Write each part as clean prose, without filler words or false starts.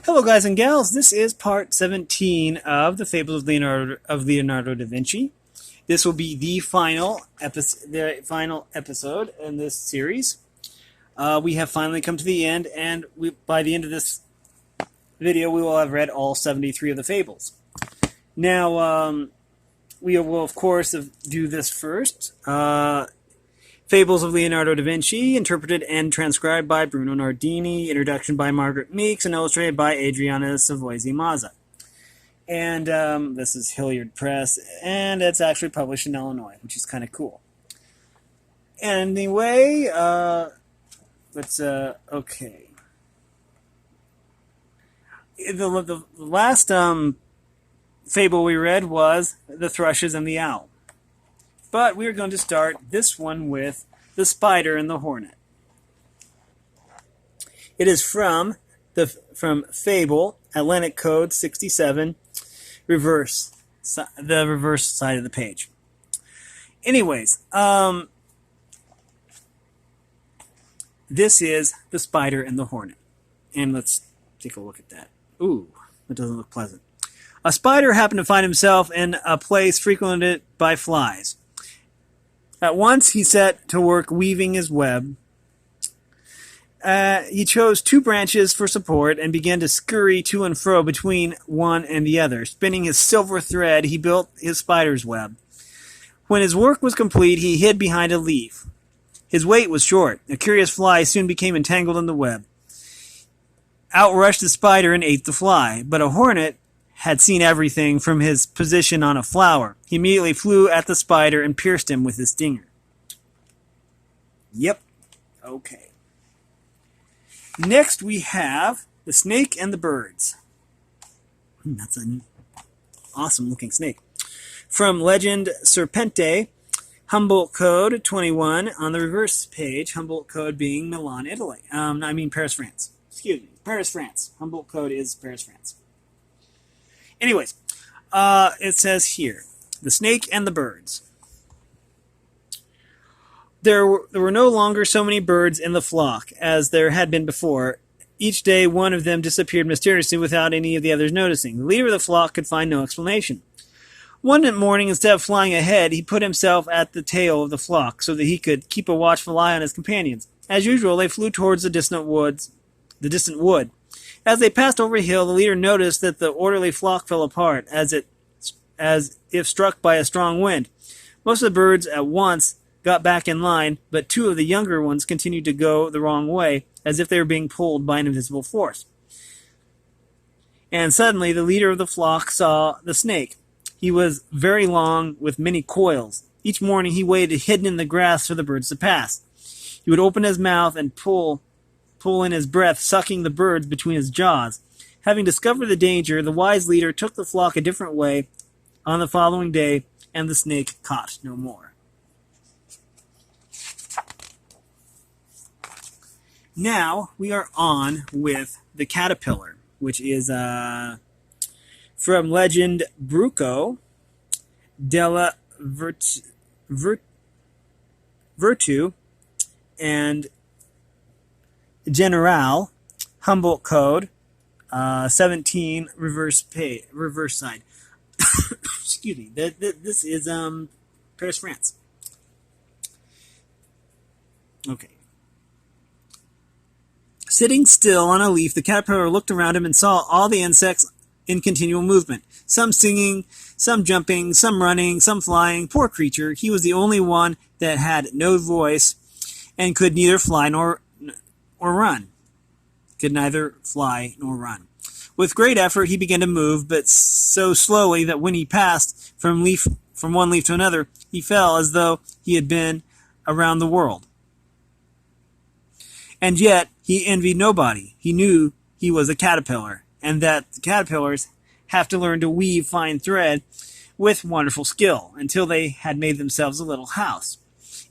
Hello, guys and gals. This is part 17 of the Fables of Leonardo da Vinci. This will be the final episode in this series. We have finally come to the end, and by the end of this video, we will have read all 73 of the Fables. Now, we will, of course, do this first. Fables of Leonardo da Vinci, interpreted and transcribed by Bruno Nardini, introduction by Margaret Meeks, and illustrated by Adriana Savoisi Mazza. And this is Hilliard Press, and it's actually published in Illinois, which is kind of cool. Anyway, okay. The last fable we read was The Thrushes and the Owl. But we're going to start this one with The Spider and the Hornet. It is from Fable, Atlantic Code 67, the reverse side of the page. Anyways, this is The Spider and the Hornet. And let's take a look at that. Ooh, that doesn't look pleasant. A spider happened to find himself in a place frequented by flies. At once he set to work weaving his web. He chose 2 branches for support and began to scurry to and fro between one and the other. Spinning his silver thread, he built his spider's web. When his work was complete, he hid behind a leaf. His weight was short. A curious fly soon became entangled in the web. Out rushed the spider and ate the fly, but a hornet had seen everything from his position on a flower. He immediately flew at the spider and pierced him with his stinger. Yep. Okay. Next we have The Snake and the Birds. That's an awesome looking snake. From Legend Serpente, Humboldt Code 21 on the reverse page. Humboldt Code being Milan, Italy. Paris, France. Excuse me. Paris, France. Humboldt Code is Paris, France. Anyways, it says here, The Snake and the Birds. There were no longer so many birds in the flock as there had been before. Each day one of them disappeared mysteriously without any of the others noticing. The leader of the flock could find no explanation. One morning, instead of flying ahead, he put himself at the tail of the flock so that he could keep a watchful eye on his companions. As usual, they flew towards the distant wood. As they passed over a hill, the leader noticed that the orderly flock fell apart, as if struck by a strong wind. Most of the birds at once got back in line, but 2 of the younger ones continued to go the wrong way, as if they were being pulled by an invisible force. And suddenly the leader of the flock saw the snake. He was very long, with many coils. Each morning he waited hidden in the grass for the birds to pass. He would open his mouth and pull in his breath, sucking the birds between his jaws. Having discovered the danger, the wise leader took the flock a different way on the following day, and the snake caught no more. Now we are on with the caterpillar, which is from Legend Bruco della Virtù and General, Humboldt Code 17, reverse side. Excuse me. This is Paris, France. Okay. Sitting still on a leaf, the caterpillar looked around him and saw all the insects in continual movement. Some singing, some jumping, some running, some flying. Poor creature, he was the only one that had no voice and could neither fly nor run. Could neither fly nor run. With great effort, he began to move, but so slowly that when he passed from one leaf to another, he fell as though he had been around the world. And yet, he envied nobody. He knew he was a caterpillar, and that the caterpillars have to learn to weave fine thread with wonderful skill until they had made themselves a little house.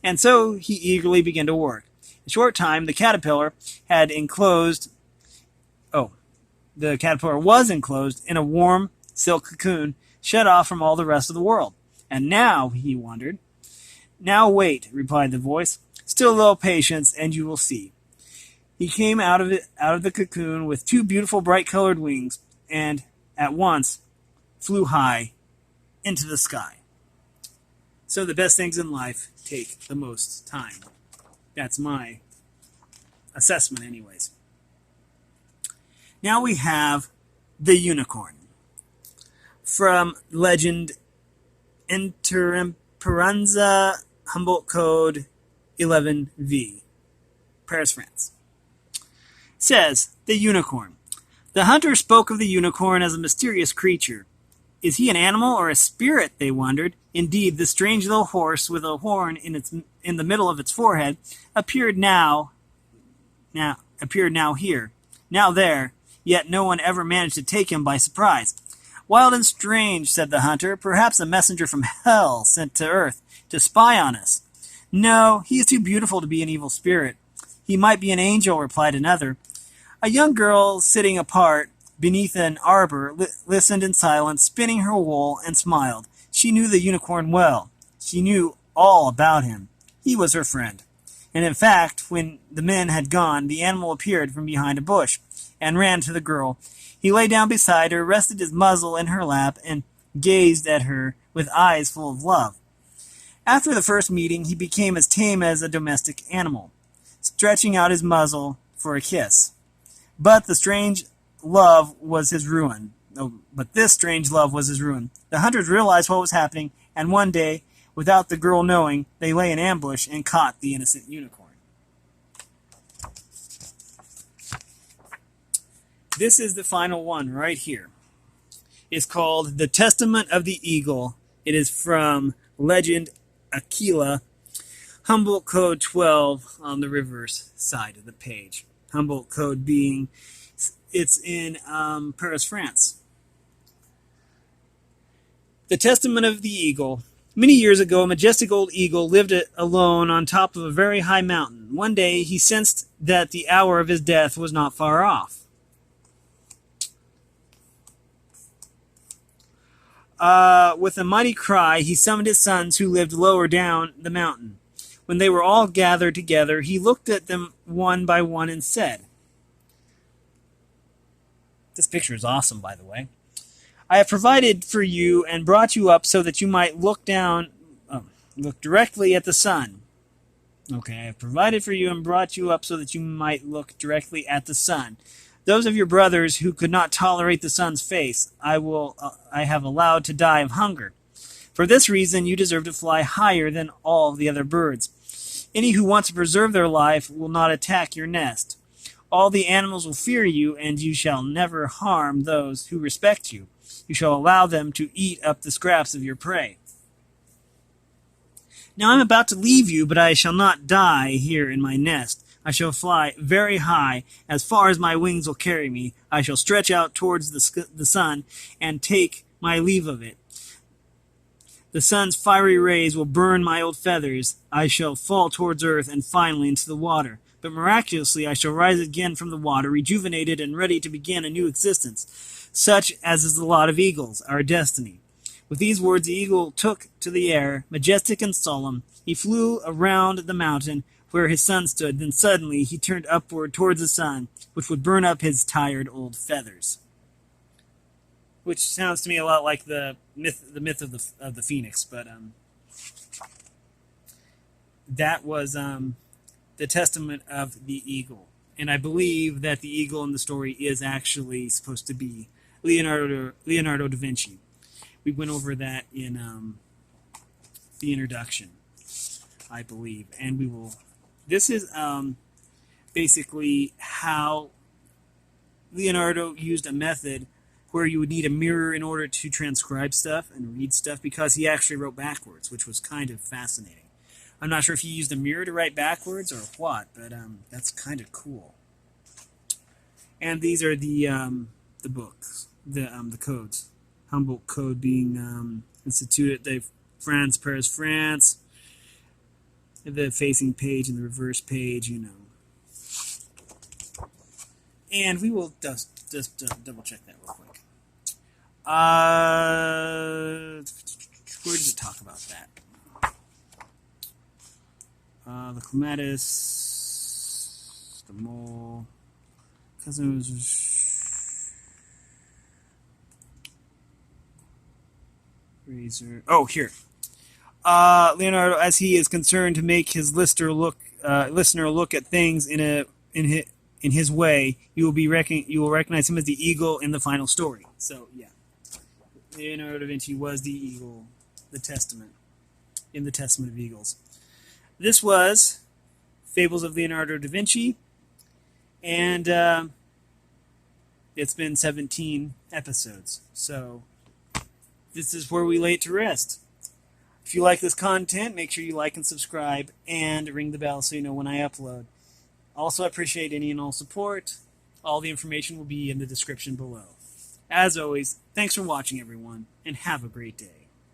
And so he eagerly began to work. In a short time, the caterpillar was enclosed in a warm silk cocoon, shut off from all the rest of the world. And now, he wondered. Now wait, replied the voice. Still a little patience, and you will see. He came out of the cocoon with two beautiful bright-colored wings, and at once flew high into the sky. So the best things in life take the most time. That's my assessment anyways. Now we have the unicorn. From legend Interimperanza, Humboldt Code 11V, Paris, France. It says, the unicorn. The hunter spoke of the unicorn as a mysterious creature. Is he an animal or a spirit, they wondered. Indeed, the strange little horse with a horn in the middle of its forehead appeared now here, now there, yet no one ever managed to take him by surprise. Wild and strange, said the hunter, perhaps a messenger from hell sent to earth to spy on us. No, he is too beautiful to be an evil spirit. He might be an angel, replied another. A young girl sitting apart beneath an arbor listened in silence, spinning her wool, and smiled. She knew the unicorn well. She knew all about him. He was her friend. And in fact, when the men had gone, the animal appeared from behind a bush and ran to the girl. He lay down beside her, rested his muzzle in her lap, and gazed at her with eyes full of love. After the first meeting, he became as tame as a domestic animal, stretching out his muzzle for a kiss. But this strange love was his ruin. The hunters realized what was happening, and one day, without the girl knowing, they lay in ambush and caught the innocent unicorn. This is the final one right here. It's called The Testament of the Eagle. It is from Legend Aquila, Humboldt Code 12 on the reverse side of the page. Humboldt Code being, it's in Paris, France. The Testament of the Eagle. Many years ago, a majestic old eagle lived alone on top of a very high mountain. One day, he sensed that the hour of his death was not far off. With a mighty cry, he summoned his sons who lived lower down the mountain. When they were all gathered together, he looked at them one by one and said, this picture is awesome, by the way. I have provided for you and brought you up so that you might look directly at the sun. Okay, I have provided for you and brought you up so that you might look directly at the sun. Those of your brothers who could not tolerate the sun's face, I have allowed to die of hunger. For this reason, you deserve to fly higher than all the other birds. Any who want to preserve their life will not attack your nest. All the animals will fear you, and you shall never harm those who respect you. You shall allow them to eat up the scraps of your prey. Now I am about to leave you, but I shall not die here in my nest. I shall fly very high, as far as my wings will carry me. I shall stretch out towards the sun and take my leave of it. The sun's fiery rays will burn my old feathers. I shall fall towards earth and finally into the water. But miraculously I shall rise again from the water, rejuvenated and ready to begin a new existence, such as is the lot of eagles, our destiny. With these words the eagle took to the air, majestic and solemn. He flew around the mountain where his son stood. Then suddenly he turned upward towards the sun, which would burn up his tired old feathers. Which sounds to me a lot like the myth of the phoenix, but that was the testament of the eagle. And I believe that the eagle in the story is actually supposed to be Leonardo da Vinci. We went over that in the introduction, I believe, and we will. This is basically how Leonardo used a method where you would need a mirror in order to transcribe stuff and read stuff, because he actually wrote backwards, which was kind of fascinating. I'm not sure if he used a mirror to write backwards or what, but that's kind of cool. And these are the books, the codes. Humboldt Code being instituted at France, Paris, France. The facing page and the reverse page, you know. And we will just double check that real quick. Where does it talk about that? The clematis the mole. Cousin was razor. Oh, here. Leonardo, as he is concerned to make his listener look at things in his way, you will recognize him as the eagle in the final story. So yeah, Leonardo da Vinci was the eagle, in the Testament of Eagles. This was Fables of Leonardo da Vinci, and it's been 17 episodes. So this is where we lay it to rest. If you like this content, make sure you like and subscribe and ring the bell so you know when I upload. Also, I appreciate any and all support. All the information will be in the description below. As always, thanks for watching, everyone, and have a great day.